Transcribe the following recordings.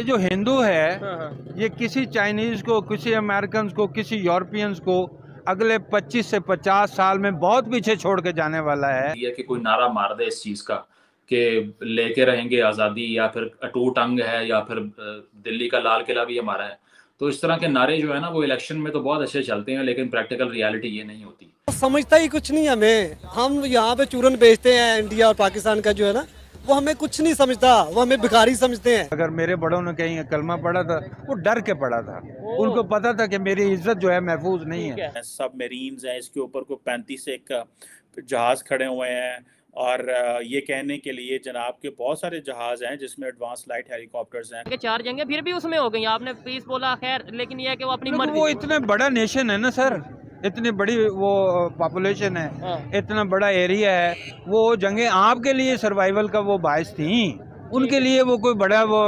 ये जो हिंदू है हाँ। ये किसी चाइनीज को, किसी अमेरिकन को, किसी यूरोपियंस को अगले 25 से 50 साल में बहुत पीछे छोड़ के जाने वाला है। ये कि कोई नारा मार दे इस चीज का कि लेके रहेंगे आज़ादी, या फिर अटूट अंग है, या फिर दिल्ली का लाल किला भी हमारा है। तो इस तरह के नारे जो है ना वो इलेक्शन में तो बहुत अच्छे चलते हैं, लेकिन प्रैक्टिकल रियलिटी ये नहीं होती। समझता ही कुछ नहीं हमें। हम यहाँ पे चूरन बेचते हैं, इंडिया और पाकिस्तान का जो है ना, वो हमें कुछ नहीं समझता, वो हमें भिखारी समझते हैं। अगर मेरे बड़ों ने कहीं कलमा पढ़ा था वो डर के पढ़ा था, उनको पता था कि मेरी इज्जत जो है महफूज नहीं है। सब मेरीन्स हैं, इसके ऊपर को 35 एक जहाज खड़े हुए हैं, और ये कहने के लिए जनाब के बहुत सारे जहाज हैं जिसमें एडवांस लाइट हेलीकॉप्टर्स हैं। चार जंगे फिर भी उसमें हो गई, आपने पीस बोला खैर, लेकिन ये है कि वो अपनी मर्जी। वो इतना बड़ा नेशन है ना सर, इतनी बड़ी वो पॉपुलेशन है, इतना बड़ा एरिया है, वो जंगे आपके लिए सर्वाइवल का वो बायस थी, उनके लिए वो कोई बड़ा वो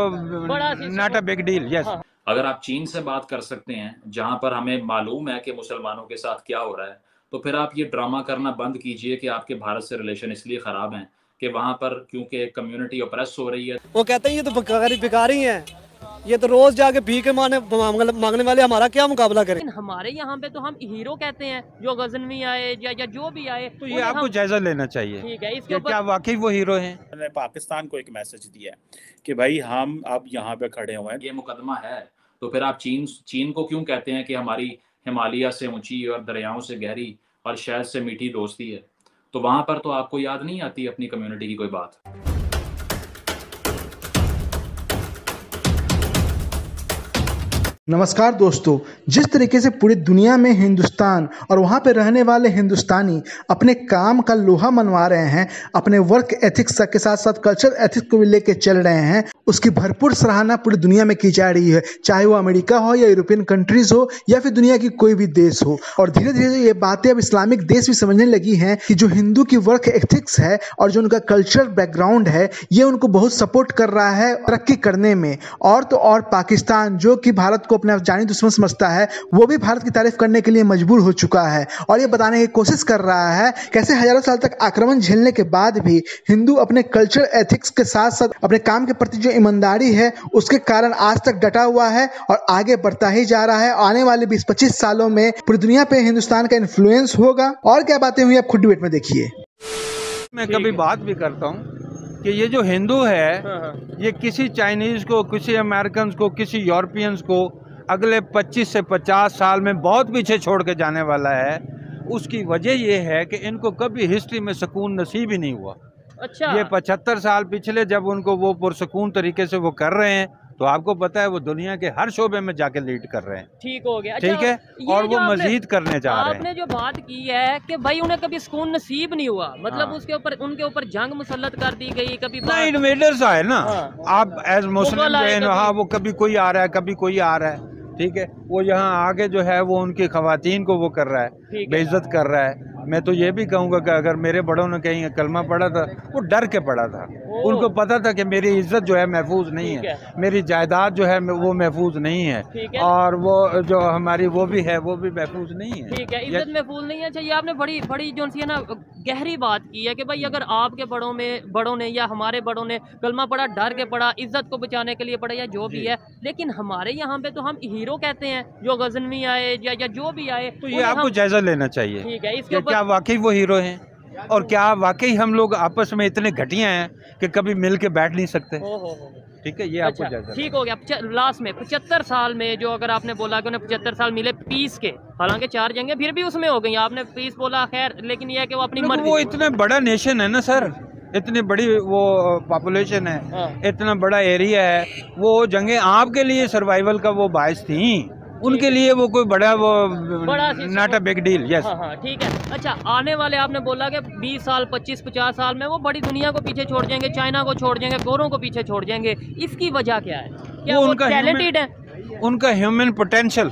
not a big deal. Yes, अगर आप चीन से बात कर सकते हैं जहां पर हमें मालूम है कि मुसलमानों के साथ क्या हो रहा है, तो फिर आप ये ड्रामा करना बंद कीजिए कि आपके भारत से रिलेशन इसलिए खराब हैं कि वहां पर क्योंकि कम्युनिटी ऑप्रेस हो रही है। वो कहते हैं ये तो भिखारी हैं, ये तो रोज जाके भीख मांगने वाले, हमारा क्या मुकाबला करें। हमारे यहाँ पे तो हम हीरो कहते हैं, जो गजनवी आए या जो भी आए, तो ये आपको जायजा लेना चाहिए। ठीक है, इसके क्या वाकई वो हीरो हैं? मैंने पाकिस्तान को एक मैसेज दिया है कि भाई हम अब यहाँ पे खड़े हुए हैं। ये मुकदमा है तो फिर आप चीन को क्यों कहते हैं कि हमारी हिमालय से ऊंची और दरियाओं से गहरी और शहद से मीठी दोस्ती है? तो वहां पर तो आपको याद नहीं आती अपनी कम्युनिटी की कोई बात। नमस्कार दोस्तों, जिस तरीके से पूरी दुनिया में हिंदुस्तान और वहाँ पे रहने वाले हिंदुस्तानी अपने काम का लोहा मनवा रहे हैं, अपने वर्क एथिक्स के साथ साथ कल्चर एथिक्स को भी लेके चल रहे हैं, उसकी भरपूर सराहना पूरी दुनिया में की जा रही है, चाहे वो अमेरिका हो या यूरोपियन कंट्रीज हो या फिर दुनिया की कोई भी देश हो। और धीरे धीरे ये बातें अब इस्लामिक देश भी समझने लगी हैं कि जो हिंदू की वर्क एथिक्स है और जो उनका कल्चरल बैकग्राउंड है, ये उनको बहुत सपोर्ट कर रहा है तरक्की करने में। और तो और पाकिस्तान, जो कि भारत को अपना जानी दुश्मन समझता है, वो भी भारत की तारीफ करने के लिए मजबूर हो चुका है और ये बताने की कोशिश कर रहा है कैसे हजारों साल तक आक्रमण झेलने के बाद भी हिंदू अपने कल्चर एथिक्स के साथ साथ अपने काम के प्रति जो ईमानदारी है उसके कारण आज तक डटा हुआ है और आगे बढ़ता ही जा रहा है। आने वाले 20-25 सालों में पूरी दुनिया पे हिंदुस्तान का इन्फ्लुएंस होगा। और क्या बातें हुई आप खुद डिबेट में देखिए। मैं कभी बात भी करता हूँ कि ये जो हिंदू है ये किसी चाइनीज को, किसी अमेरिकन को, किसी यूरोपियंस को अगले 25 से 50 साल में बहुत पीछे छोड़ के जाने वाला है। उसकी वजह यह है कि इनको कभी हिस्ट्री में सुकून नसीब ही नहीं हुआ। अच्छा, ये 75 साल पिछले जब उनको वो पुरसकून तरीके से वो कर रहे हैं, तो आपको पता है वो दुनिया के हर शोबे में जाके लीड कर रहे हैं। ठीक हो गया, ठीक है, और वो मजीद करने जा रहे हैं। आपने जो बात की है कि भाई उन्हें कभी सुकून नसीब नहीं हुआ, मतलब उसके ऊपर उनके ऊपर जंग मुसल्लत कर दी गई, कभी इन्वेडर्स आए ना, आप एज मुस्लिम, हाँ वो कभी कोई आ रहा है, कभी कोई आ रहा है, ठीक है, वो यहाँ आगे जो है वो उनकी खवातीन को वो कर रहा है, बेइज्जत कर रहा है। मैं तो ये भी कहूँगा कि अगर मेरे बड़ों ने कहीं कलमा पढ़ा था वो डर के पढ़ा था, उनको पता था कि मेरी इज्जत जो है महफूज नहीं है, मेरी जायदाद जो है वो महफूज नहीं है, और वो जो हमारी वो भी है वो भी महफूज नहीं है। ठीक है, इज्जत महफूज नहीं है। अच्छा, ये आपने बड़ी बड़ी जो है ना गहरी बात की है कि भाई अगर आपके बड़ों ने या हमारे बड़ों ने कलमा पढ़ा, डर के पढ़ा, इज्जत को बचाने के लिए पढ़ा या जो भी है, लेकिन हमारे यहाँ पे तो हम हीरो कहते हैं, जो गजनवी आए या जो भी आए, तो ये आपको जायजा लेना चाहिए। ठीक है, इसके क्या वाकई वो हीरो हैं, और क्या वाकई हम लोग आपस में इतने घटिया हैं कि कभी मिल के बैठ नहीं सकते? ठीक है, ये आपको जायजा। ठीक हो गया। लास्ट में 75 साल में जो अगर आपने बोला कि उन्हें 75 साल मिले पीस के, हालांकि 4 जंगे फिर भी उसमें हो गई, आपने पीस बोला खैर, लेकिन ये है कि वो अपनी मर्जी। वो इतना बड़ा नेशन है ना सर, इतनी बड़ी वो पॉपुलेशन है, इतना बड़ा एरिया है, वो जंगे आपके लिए सर्वाइवल का वो बायस थी, उनके लिए वो कोई बड़ा वो not a big deal. Yes, हाँ, ठीक है। अच्छा, आने वाले आपने बोला कि 20 साल 25-50 साल में वो बड़ी दुनिया को पीछे छोड़ जाएंगे, चाइना को छोड़ जाएंगे, गोरों को पीछे छोड़ जाएंगे, इसकी वजह क्या है? क्या वो टैलेंटेड है? उनका ह्यूमन पोटेंशियल,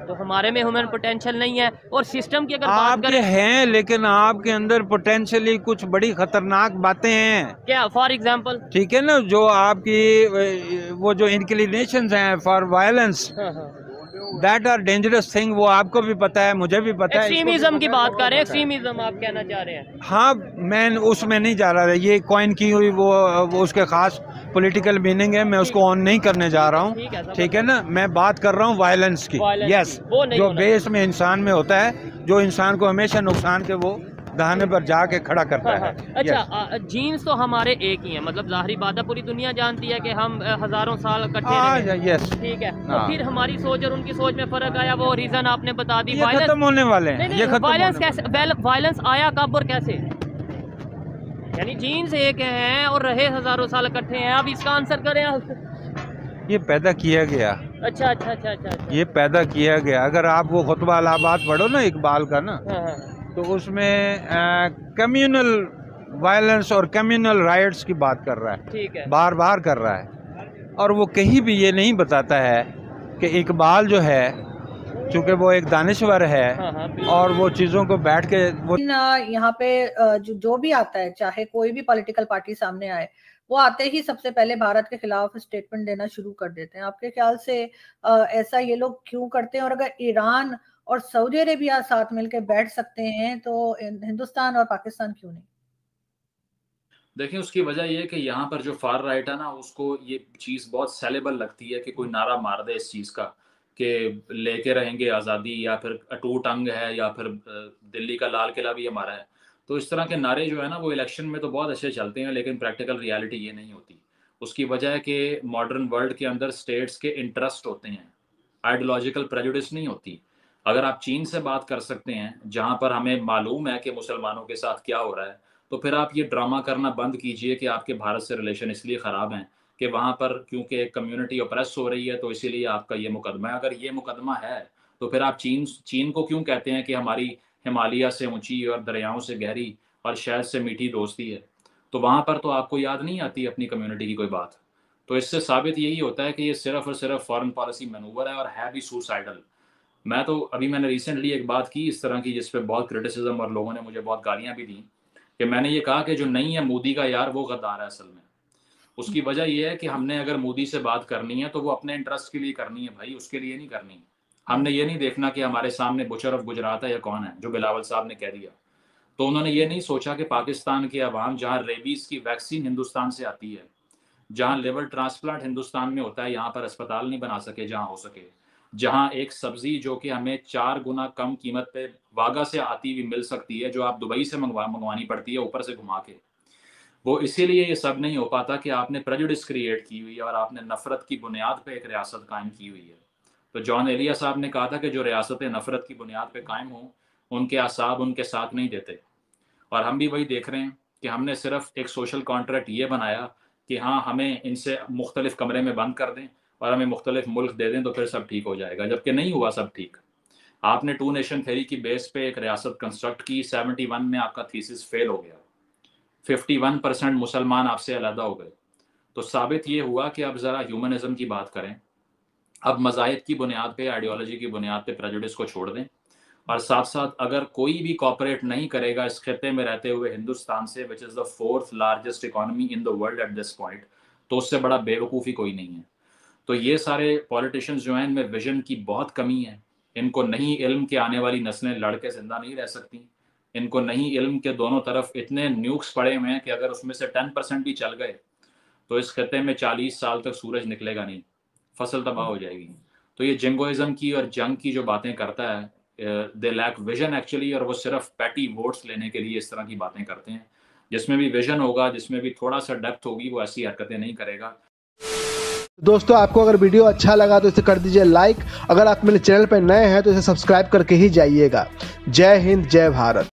तो हमारे में ह्यूमन पोटेंशियल नहीं है। और सिस्टम की अगर बात करें हैं, लेकिन आपके अंदर पोटेंशियली कुछ बड़ी खतरनाक बातें हैं। क्या? फॉर एग्जांपल, ठीक है ना, जो आपकी वो जो इंक्लिनेशंस हैं for violence, that are dangerous thing, वो आपको भी पता है, मुझे भी पता है। एक्सट्रीमिज्म की बात कर रहे हैं, एक्सट्रीमिज्म आप कहना चाह रहे हैं? हाँ, मैं उसमें नहीं जा रहा, ये कॉइन की हुई वो उसके खास पॉलिटिकल मीनिंग है, मैं उसको ऑन नहीं करने जा रहा हूँ, ठीक है ना। मैं बात कर रहा हूँ वायलेंस की, यस, जो बेस में इंसान में होता है, जो इंसान को हमेशा नुकसान के वो दहाने पर जाके खड़ा करता है। अच्छा, जीन्स तो हमारे एक ही है, मतलब जाहिर बात है पूरी दुनिया जानती है कि हम हजारों साल इकट्ठे रहे, यस, ठीक है। तो फिर हमारी सोच और उनकी सोच में फर्क आया, वो रीजन आपने बता दी। ये खत्म होने वाले हैं, ये खत्म। वायलेंस कैसे, वायलेंस आया कब और कैसे? यानी जीन्स एक है और रहे हजारों साल इकट्ठे हैं, अब इसका आंसर करें आप। ये पैदा किया गया। अच्छा अच्छा अच्छा अच्छा, ये पैदा किया गया। अगर आप वो खुतबा अलाहाबाद पढ़ो ना इकबाल का ना, तो उसमें कम्युनल वायलेंस और कम्युनल राइट्स की बात कर रहा है, ठीक है, बार बार कर रहा है। और वो कहीं भी ये नहीं बताता है कि इकबाल जो है, चूँकि वो एक दानिश्वर है, और वो चीज़ों को बैठ के वो यहाँ पे जो भी आता है, चाहे कोई भी पॉलिटिकल पार्टी सामने आए, वो आते ही सबसे पहले भारत के खिलाफ स्टेटमेंट देना शुरू कर देते हैं। आपके ख्याल से ऐसा ये लोग क्यों करते हैं? और अगर ईरान और सऊदी अरेबिया साथ मिलकर बैठ सकते हैं तो हिंदुस्तान और पाकिस्तान क्यों नहीं? देखिए, उसकी वजह ये है कि यहाँ पर जो फार राइट है ना, उसको ये चीज़ बहुत सेलेबल लगती है कि कोई नारा मार दे इस चीज़ का कि लेके रहेंगे आज़ादी, या फिर अटूट अंग है, या फिर दिल्ली का लाल किला भी हमारा है। तो इस तरह के नारे जो है ना, वो इलेक्शन में तो बहुत अच्छे चलते हैं, लेकिन प्रैक्टिकल रियलिटी ये नहीं होती। उसकी वजह है कि मॉडर्न वर्ल्ड के अंदर स्टेट्स के इंटरेस्ट होते हैं, आइडियोलॉजिकल प्रेजुडिस नहीं होती। अगर आप चीन से बात कर सकते हैं, जहाँ पर हमें मालूम है कि मुसलमानों के साथ क्या हो रहा है, तो फिर आप ये ड्रामा करना बंद कीजिए कि आपके भारत से रिलेशन इसलिए ख़राब हैं कि वहाँ पर क्योंकि एक कम्युनिटी ऑप्रेस हो रही है, तो इसीलिए आपका ये मुकदमा है। अगर ये मुकदमा है तो फिर आप चीन को क्यों कहते हैं कि हमारी हिमालय से ऊंची और दरियाओं से गहरी और शहद से मीठी दोस्ती है? तो वहाँ पर तो आपको याद नहीं आती अपनी कम्युनिटी की कोई बात। तो इससे साबित यही होता है कि ये सिर्फ और सिर्फ फॉरेन पॉलिसी मैनूवर है, और है भी सुसाइडल। मैंने रिसेंटली एक बात की इस तरह की, जिस पे बहुत क्रिटिसिज्म और लोगों ने मुझे बहुत गालियां भी दी, कि मैंने ये कहा कि जो नहीं है मोदी का यार, वो गद्दार है असल में। उसकी वजह ये है कि हमने अगर मोदी से बात करनी है तो वो अपने इंटरेस्ट के लिए करनी है भाई, उसके लिए नहीं करनी। हमने ये नहीं देखना कि हमारे सामने बुचर ऑफ गुजरात है या कौन है, जो बिलावल साहब ने कह दिया। तो उन्होंने ये नहीं सोचा कि पाकिस्तान की आवाम, जहाँ रेबीज की वैक्सीन हिंदुस्तान से आती है, जहाँ लिवर ट्रांसप्लांट हिंदुस्तान में होता है, यहाँ पर अस्पताल नहीं बना सके जहाँ हो सके, जहाँ एक सब्जी जो कि हमें 4 गुना कम कीमत पे वागा से आती हुई मिल सकती है, जो आप दुबई से मंगवानी पड़ती है ऊपर से घुमा के, वो इसीलिए ये सब नहीं हो पाता कि आपने प्रेजुडिस क्रिएट की हुई है और आपने नफरत की बुनियाद पे एक रियासत कायम की हुई है। तो जॉन एलिया साहब ने कहा था कि जो रियासतें नफरत की बुनियाद पे कायम हों, उनके आसाब उनके साथ नहीं देते। और हम भी वही देख रहे हैं कि हमने सिर्फ एक सोशल कॉन्ट्रैक्ट ये बनाया कि हाँ, हमें इनसे मुख्तलिफ कमरे में बंद कर दें और हमें मुख्तलिफ मुल्क दे दें तो फिर सब ठीक हो जाएगा, जबकि नहीं हुआ सब ठीक। आपने 2 नेशन थ्योरी की बेस पे एक रियासत कंस्ट्रक्ट की, 71 में आपका थीसिस फेल हो गया, 51% मुसलमान आपसे अलग हो गए। तो साबित ये हुआ कि अब ज़रा ह्यूमनिज्म की बात करें, अब मज़ाहिब की बुनियाद पे, आइडियोलॉजी की बुनियाद पे प्रेजुडिस को छोड़ दें, और साथ साथ अगर कोई भी कॉपरेट नहीं करेगा इस खित्ते में रहते हुए हिंदुस्तान से, which is the 4th largest economy in the world at this point, तो उससे बड़ा बेवकूफ़ी कोई नहीं है। तो ये सारे पॉलिटिशियंस जो हैं, इनमें विजन की बहुत कमी है। इनको नहीं इल्म के आने वाली नस्लें लड़ के जिंदा नहीं रह सकती। इनको नहीं इल्म के दोनों तरफ इतने न्यूक्स पड़े हुए हैं कि अगर उसमें से 10% भी चल गए तो इस खत्ते में 40 साल तक सूरज निकलेगा नहीं, फसल तबाह हो जाएगी। तो ये जिंगोइज्म की और जंग की जो बातें करता है, दे लैक विजन एक्चुअली, और वो सिर्फ पैटी वोट्स लेने के लिए इस तरह की बातें करते हैं। जिसमें भी विजन होगा, जिसमें भी थोड़ा सा डेप्थ होगी, वो ऐसी हरकतें नहीं करेगा। दोस्तों, आपको अगर वीडियो अच्छा लगा तो इसे कर दीजिए लाइक। अगर आप मेरे चैनल पर नए हैं तो इसे सब्सक्राइब करके ही जाइएगा। जय हिंद, जय भारत।